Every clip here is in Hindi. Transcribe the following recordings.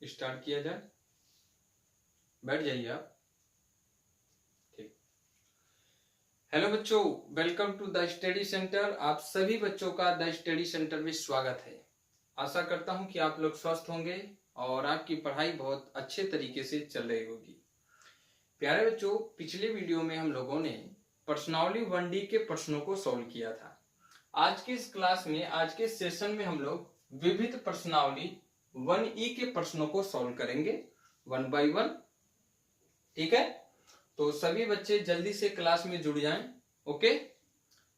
स्टार्ट किया जाए। बैठ जाइए आप। ठीक। हेलो बच्चों, welcome to the study centre. आप सभी बच्चों का द स्टडी सेंटर में स्वागत है। आशा करता हूं कि आप लोग स्वस्थ होंगे और आपकी पढ़ाई बहुत अच्छे तरीके से चल रही होगी। प्यारे बच्चों, पिछले वीडियो में हम लोगों ने पर्सनालिटी 1D के प्रश्नों को सॉल्व किया था। आज के इस क्लास में, आज के सेशन में हम लोग विविध पर्सनालिटी 1E के प्रश्नों को सॉल्व करेंगे 1 by 1। ठीक है, तो सभी बच्चे जल्दी से क्लास में जुड़ जाएं। ओके,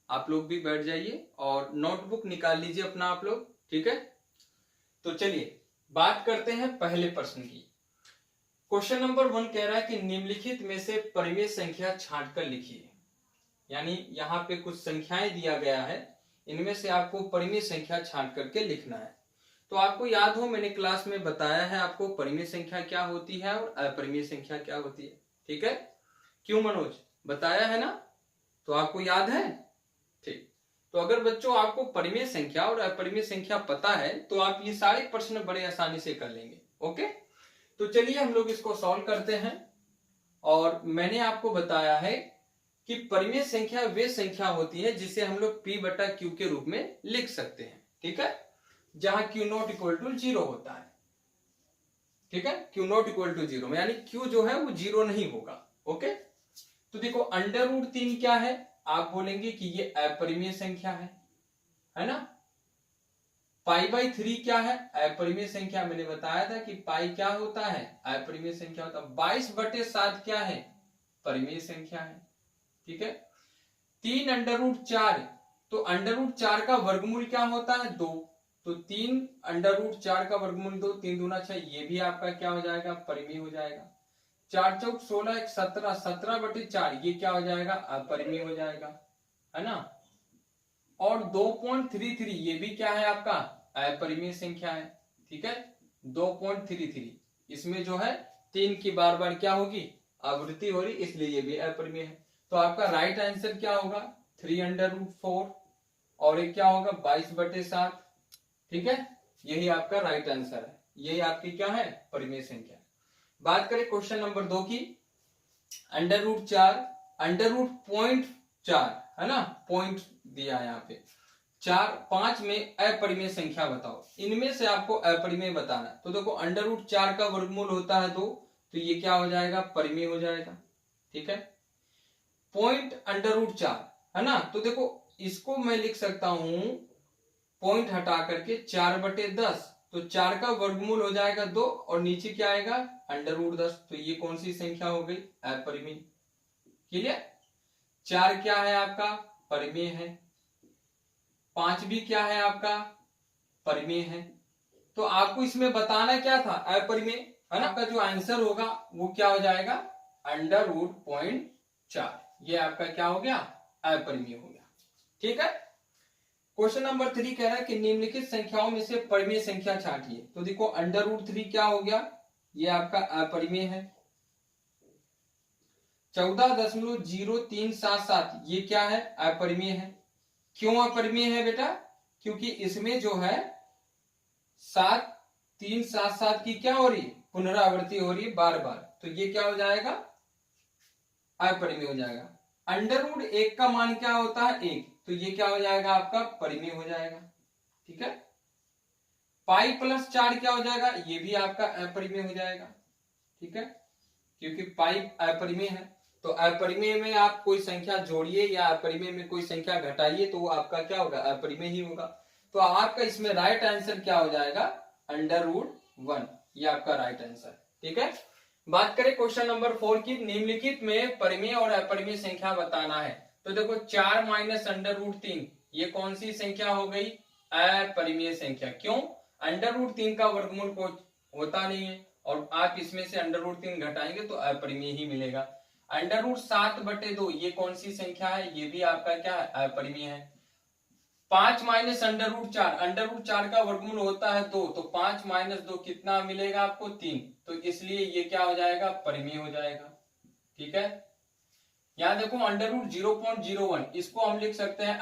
आप लोग भी बैठ जाइए और नोटबुक निकाल लीजिए अपना आप लोग। ठीक है, तो चलिए बात करते हैं पहले प्रश्न की। क्वेश्चन नंबर 1 कह रहा है कि निम्नलिखित में से परिमेय संख्या छांटकर लिखिए। यानी यहाँ पे कुछ संख्याएं दिया गया है, इनमें से आपको परिमेय संख्या छांट करके लिखना है। तो आपको याद हो, मैंने क्लास में बताया है आपको परिमेय संख्या क्या होती है और अपरिमेय संख्या क्या होती है। ठीक है, क्यों मनोज, बताया है ना? तो आपको याद है। ठीक, तो अगर बच्चों आपको परिमेय संख्या और अपरिमेय संख्या पता है तो आप ये सारे प्रश्न बड़े आसानी से कर लेंगे। ओके, तो चलिए हम लोग इसको सॉल्व करते हैं। और मैंने आपको बताया है कि परिमेय संख्या वे संख्या होती है जिसे हम लोग P/Q के रूप में लिख सकते हैं। ठीक है, जहां Q0 = 0 होता है। ठीक है, Q0 = 0 में यानी Q जो है वो 0 नहीं होगा। ओके, तो देखो √3 क्या है, आप बोलेंगे कि ये अपरिमेय संख्या है ना। π/3 क्या है, अपरिमेय संख्या। मैंने बताया था कि पाई क्या होता है, अपरिमेय संख्या होता है। 22/7 क्या है, परिमेय संख्या है। ठीक है, 3√4, तो √4 का वर्गमूल क्या होता है, 2। तो 3√4 का वर्गमूल 2, 3 दूना 6, ये भी आपका क्या हो जाएगा, परिमेय हो जाएगा। 4 चौक 16, 1 17, 17/4 ये क्या हो जाएगा, अपरिमेय हो जाएगा, है ना। और 2.33 ये भी क्या है आपका, अपरिमेय संख्या है। ठीक है, 2.33 इसमें जो है 3 की बार बार क्या होगी, आवृत्ति हो रही, इसलिए ये भी अपरिमेय है। तो आपका राइट आंसर क्या होगा, 3√4 और एक क्या होगा, 22/7। ठीक है, यही आपका राइट आंसर है। यही आपकी क्या है, परिमेय संख्या। बात करें क्वेश्चन नंबर 2 की। √4, √0.4 है ना, पॉइंट दिया है यहाँ पे। 5 में अपरिमेय संख्या बताओ। इनमें से आपको अपरिमेय बताना है। तो देखो √4 का वर्गमूल होता है 2, तो ये क्या हो जाएगा, परिमेय हो जाएगा। ठीक है, √4 है ना, तो देखो इसको मैं लिख सकता हूं पॉइंट हटा करके 4/10, तो 4 का वर्गमूल हो जाएगा 2 और नीचे क्या आएगा, √10। तो ये कौन सी संख्या हो गई, अपरिमेय। क्लियर, 4 क्या है आपका, परिमेय है। 5 भी क्या है आपका, परिमेय है। तो आपको इसमें बताना क्या था, अपरिमेय, है ना। आपका जो आंसर होगा वो क्या हो जाएगा, √0.4। ये आपका क्या हो गया, अपरिमेय हो गया। ठीक है, क्वेश्चन नंबर 3 कह रहा है कि निम्नलिखित संख्याओं में से परिमेय संख्या छांटिए। तो देखो √3 क्या हो गया, ये आपका अपरिमेय है। 14.0377 ये क्या है, अपरिमेय है। क्यों अपरिमेय है बेटा, क्योंकि इसमें जो है 7377 की क्या हो रही है, पुनरावृत्ति हो रही है बार बार, तो ये क्या हो जाएगा, अपरिमेय हो जाएगा। √1 का मान क्या होता है, 1, तो ये क्या हो जाएगा आपका, परिमेय हो जाएगा। ठीक है, π+4 क्या हो जाएगा, ये भी आपका अपरिमेय हो जाएगा। ठीक है, क्योंकि पाई अपरिमेय है, तो अपरिमेय में आप कोई संख्या जोड़िए या अपरिमेय में कोई संख्या घटाइए तो वो आपका क्या होगा, अपरिमेय ही होगा। तो आपका इसमें राइट आंसर क्या हो जाएगा, √1, ये आपका राइट आंसर। ठीक है, बात करें क्वेश्चन नंबर 4 की। निम्नलिखित में परिमेय और अपरिमेय संख्या बताना है। तो देखो 4 - √3 ये कौन सी संख्या हो गई, अपरिमेय संख्या। क्यों, √3 का वर्गमूल को होता नहीं है और आप इसमें से √3 घटाएंगे तो अपरिमेय ही मिलेगा। √7/2 ये कौन सी संख्या है, ये भी आपका क्या है, अपरिमेय है। 5 - √4 का वर्गमूल होता है 2, तो 5 - 2 कितना मिलेगा आपको, 3, तो इसलिए ये क्या हो जाएगा, परिमेय हो जाएगा। ठीक है, यहां देखो √0.01 इसको हम लिख सकते हैं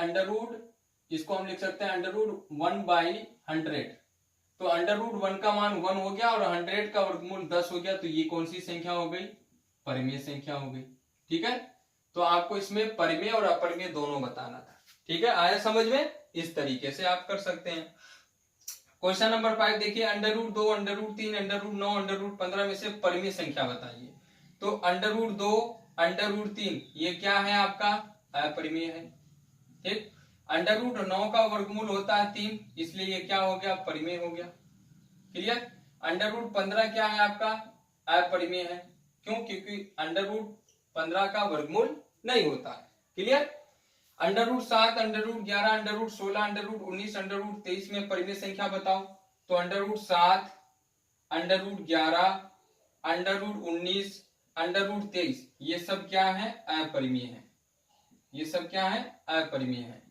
इसको हम लिख सकते हैं √1/100। तो अंडर रूट 1 का मान 1 हो गया और 100 का वर्गमूल 10 हो गया, तो ये कौन सी संख्या हो गई? परिमेय संख्या हो गई। ठीक है, तो आपको इसमें परिमेय और अपरिमेय दोनों बताना था। ठीक है, आया समझ में? इस तरीके से आप कर सकते हैं। क्वेश्चन नंबर 5 देखिए, under root 2, under root 3, under root 9, under root 15 में से परिमेय संख्या बताइए। तो अंडर रूट 2, अंडर रूट 3 ये क्या है आपका? अपरिमेय है। ठीक, अंडर रूट 9 का वर्गमूल होता है 3, इसलिए ये क्या हो गया? परिमेय हो गया। क्लियर? अंडर रूट 15 क्या है आपका? अपरिमेय है। क्यों? क्योंकि अंडर रूट 15 का वर्गमूल नहीं होता है। Clear? Under root 7, under root 11, under root 16, under root 19, under root 23 में परिमेय संख्या बताओ। तो under root 7, under root 11, under root 19, under root 23 ये सब क्या है? अपरिमेय है। ये सब क्या है? अपरिमेय है।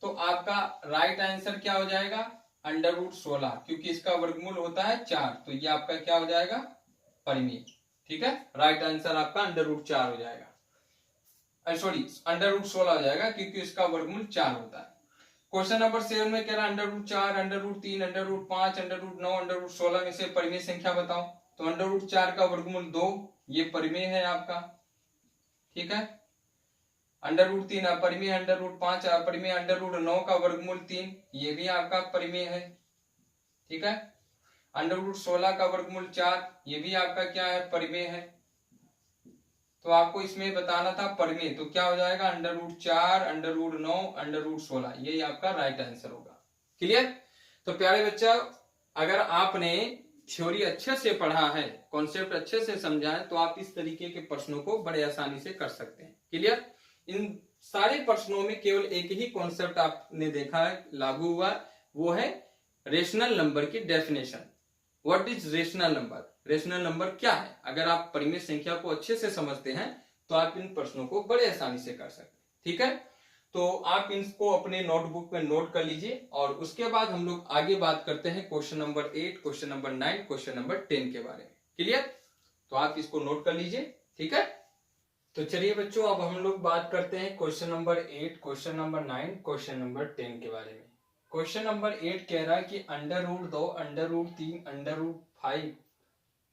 तो आपका राइट आंसर क्या हो जाएगा? अंडर रूट 16, क्योंकि इसका वर्गमूल होता है 4, तो ये आपका क्या हो जाएगा? परिमेय। ठीक है, राइट आंसर आपका अंडर रूट 4 हो जाएगा। सॉरी, अंडर रूट 16 हो जाएगा, क्योंकि इसका वर्गमूल 4 होता है। क्वेश्चन नंबर 7 में कह रहा है under root 4, under root 3, under root 5, under root 9, under root 16 में से परिमेय संख्या बताओ। तो अंडर रूट 4 का वर्गमूल 2, ये परिमेय है आपका। ठीक है, अंडर रूट 3 अपरिमेय, अंडर रूट 5 अपरिमेय, अंडर रूट 9 का वर्गमूल 3 ये भी आपका परिमेय है। ठीक है, अंडर रूट 16 का वर्गमूल 4 ये भी आपका क्या है? परिमेय है। तो आपको इसमें बताना था परिमेय, तो क्या हो जाएगा? Under root 4, under root 9, under root 16 यही आपका राइट आंसर होगा। क्लियर? तो प्यारे बच्चा, अगर आपने थ्योरी अच्छे से पढ़ा है, कॉन्सेप्ट अच्छे से समझा है, तो आप इस तरीके के प्रश्नों को बड़े आसानी से कर सकते हैं। क्लियर? इन सारे प्रश्नों में केवल एक ही कॉन्सेप्ट आपने देखा है लागू हुआ, वो है रेशनल नंबर की definition. What is rational number? Rational number क्या है? अगर आप परिमेय संख्या को अच्छे से समझते हैं तो आप इन प्रश्नों को बड़े आसानी से कर सकते हैं। ठीक है, तो आप इनको अपने नोटबुक में नोट कर लीजिए और उसके बाद हम लोग आगे बात करते हैं question number 8, question number 9, question number 10 के बारे में। क्लियर? तो आप इसको नोट कर लीजिए। ठीक है, तो चलिए बच्चों, अब हम लोग बात करते हैं question number 8, question number 9, question number 10 के बारे में। क्वेश्चन नंबर 8 कह रहा है कि under root 2, under root 3, under root 5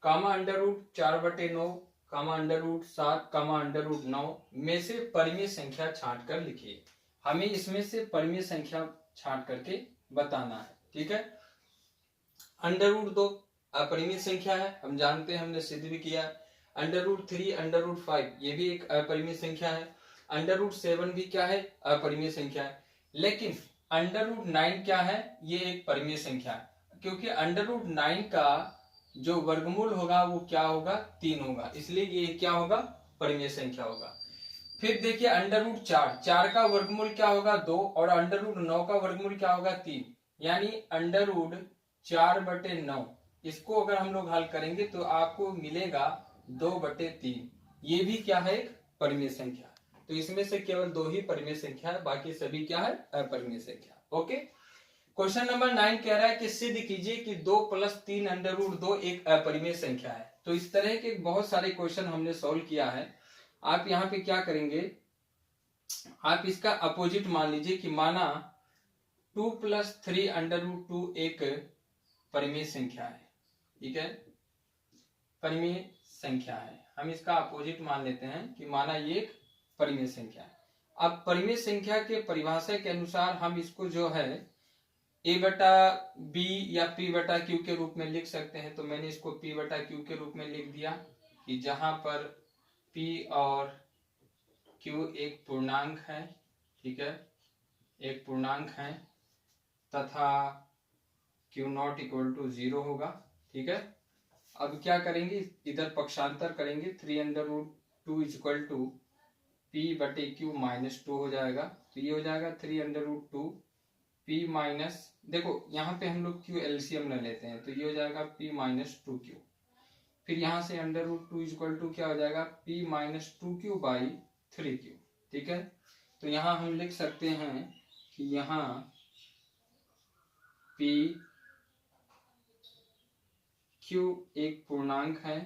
comma under root 4/9 comma under root 7 comma under root 9 में से परिमेय संख्या छांट कर लिखिए। हमें इसमें से परिमेय संख्या छांट करके बताना है। ठीक है, अंडर रूट 2 अपरिमेय संख्या है, हम जानते हैं, हमने सिद्ध भी किया। अंडर रूट 3, अंडर रूट 5 ये भी एक अपरिमेय संख्या है। अंडर रूट 7 भी क्या है? अपरिमेय संख्या है। लेकिन अंडर रूट 9 क्या है? ये एक परिमेय संख्या है, क्योंकि अंडर रूट 9 का जो वर्गमूल होगा वो क्या होगा? 3 होगा, इसलिए ये क्या होगा? परिमेय संख्या होगा। फिर देखिए अंडर रूट 4 का वर्गमूल क्या होगा? 2, और अंडर रूट 9 का वर्गमूल क्या होगा? 3, यानी अंडर रूट 4/9 इसको अगर हम लोग हल करेंगे तो आपको मिलेगा 2/3। ये भी क्या है? एक परिमेय संख्या। तो इसमें से केवल 2 ही परिमेय संख्या है, बाकी सभी क्या है? अपरिमेय संख्या। ओके, क्वेश्चन नंबर 9 कह रहा है कि सिद्ध कीजिए कि 2 + 3 अंडर रूट 2 एक अपरिमेय संख्या है। तो इस तरह के बहुत सारे क्वेश्चन हमने सॉल्व किया है। आप यहाँ पे क्या करेंगे? आप इसका अपोजिट मान लीजिए कि माना 2 + 3 अंडर रूट 2 एक परिमेय संख्या है। ठीक है, परिमेय संख्या है। हम इसका अपोजिट मान लेते हैं कि माना ये एक परिमेय संख्या है। अब परिमेय संख्या के परिभाषा के अनुसार हम इसको जो है a/b या p/q के रूप में लिख सकते हैं। तो मैंने इसको p/q के रूप में लिख दिया कि जहां पर p और q एक पूर्णांक है। ठीक है, एक पूर्णांक है तथा q0 = 0 होगा। ठीक है, अब क्या करेंगे? इधर पक्षांतर करेंगे। 3 अंडर रूट 2 = p/q - 2 हो जाएगा। तो ये हो जाएगा 3 अंडर रूट 2 p माइनस, देखो यहाँ पे हम लोग q एलसीएम न लेते हैं, तो ये हो जाएगा p - 2q। फिर यहाँ से अंडर रूट 2 = क्या हो जाएगा? p - 2q/3q। ठीक है, तो यहाँ हम लिख सकते हैं कि यहाँ p q एक पूर्णांक है,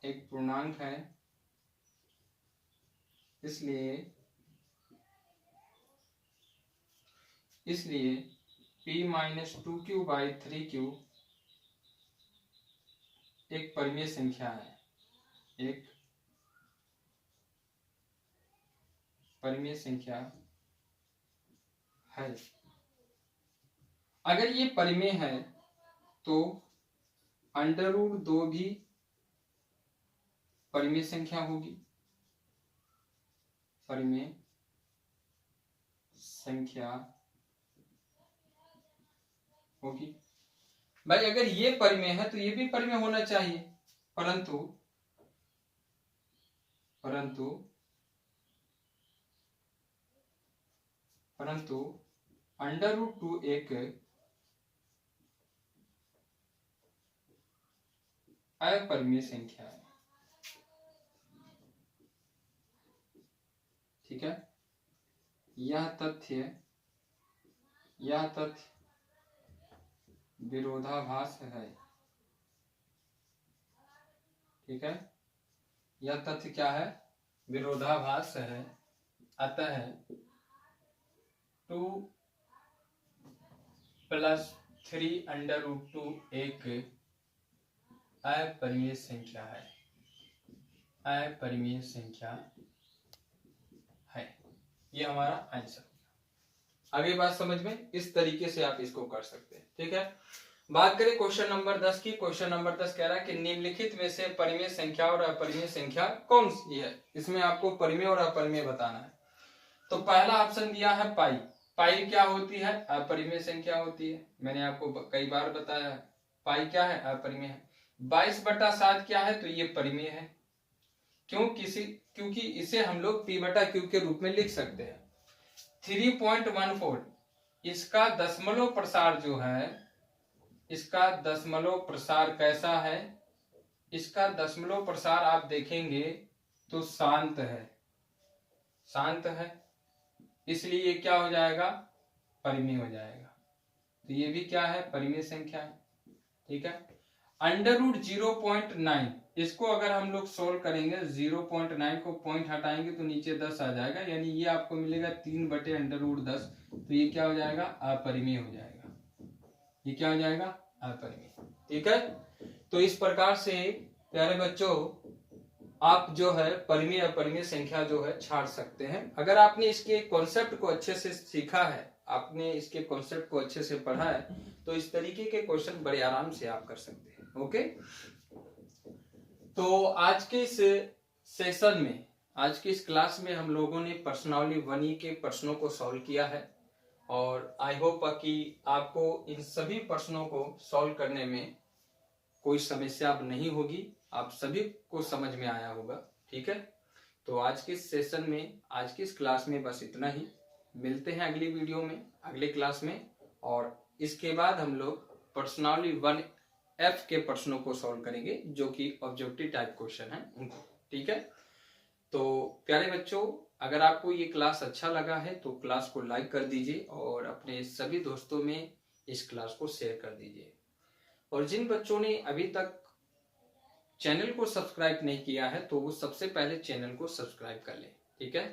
एक पूर्णांक है, इसलिए p minus 2q by 3q एक परिमेय संख्या है, एक परिमेय संख्या है। अगर ये परिमेय है तो √2 भी परिमेय संख्या होगी, परिमेय संख्या होगी। भाई अगर ये परिमेय है तो ये भी परिमेय होना चाहिए, परंतु परंतु परंतु √2 एक अपरिमेय संख्या है, ठीक है। यह तथ्य विरोधाभास है, ठीक है। यह तथ्य क्या है? विरोधाभास है। अतः 2 + 3√2 एक अपरिमेय संख्या है, अपरिमेय संख्या है। ये हमारा आंसर। आगे बात समझ में, इस तरीके से आप इसको कर सकते हैं, ठीक है। बात करें क्वेश्चन नंबर 10 की। क्वेश्चन नंबर 10 कह रहा है कि निम्नलिखित में से परिमेय संख्या और अपरिमेय संख्या कौन सी है। इसमें आपको परिमेय और अपरिमेय बताना है। तो पहला ऑप्शन दिया है पाई। पाई क्या होती है? अपरिमेय संख्या होती है। मैंने आपको कई बार बताया है पाई क्या है? अपरिमेय है। 22/7 क्या है? तो ये परिमेय है। क्योंकि इसे हम लोग p/q के रूप में लिख सकते हैं। 3.14 इसका दशमलव प्रसार जो है, इसका दशमलव प्रसार कैसा है? इसका दशमलव प्रसार आप देखेंगे तो शांत है, शांत है, इसलिए ये क्या हो जाएगा? परिमेय हो जाएगा। तो ये भी क्या है? परिमेय संख्या है, ठीक है। √0.9 इसको अगर हम लोग सोल्व करेंगे, 0.9 को पॉइंट हटाएंगे तो नीचे 10 आ जाएगा, यानी ये आपको मिलेगा 3/√10। तो ये क्या हो जाएगा? अपरिमेय हो जाएगा। ये क्या हो जाएगा? अपरिमेय, ठीक है। तो इस प्रकार से प्यारे बच्चों आप जो है परिमेय अपरिमेय संख्या जो है छाड़ सकते हैं। अगर आपने इसके कॉन्सेप्ट को अच्छे से सीखा है, आपने इसके कॉन्सेप्ट को अच्छे से पढ़ा है, तो इस तरीके के क्वेश्चन बड़े आराम से आप कर सकते हैं। ओके, तो आज के इस सेशन में, आज की इस क्लास में हम लोगों ने प्रश्नावली 1E के प्रश्नों को सॉल्व किया है और आई होप कि आपको इन सभी प्रश्नों को सॉल्व करने में कोई समस्या अब नहीं होगी, आप सभी को समझ में आया होगा, ठीक है। तो आज के सेशन में, आज की इस क्लास में बस इतना ही। मिलते हैं अगली वीडियो में, अगले क्लास में, और इसके बाद हम लोग प्रश्नावली 1F के प्रश्नों को सॉल्व करेंगे जो कि ऑब्जेक्टिव टाइप क्वेश्चन है उनको, ठीक है। तो प्यारे बच्चों, अगर आपको ये क्लास अच्छा लगा है तो क्लास को लाइक कर दीजिए और अपने सभी दोस्तों में इस क्लास को शेयर कर दीजिए। और जिन बच्चों ने अभी तक चैनल को सब्सक्राइब नहीं किया है तो वो सबसे पहले चैनल को सब्सक्राइब कर लें, ठीक है।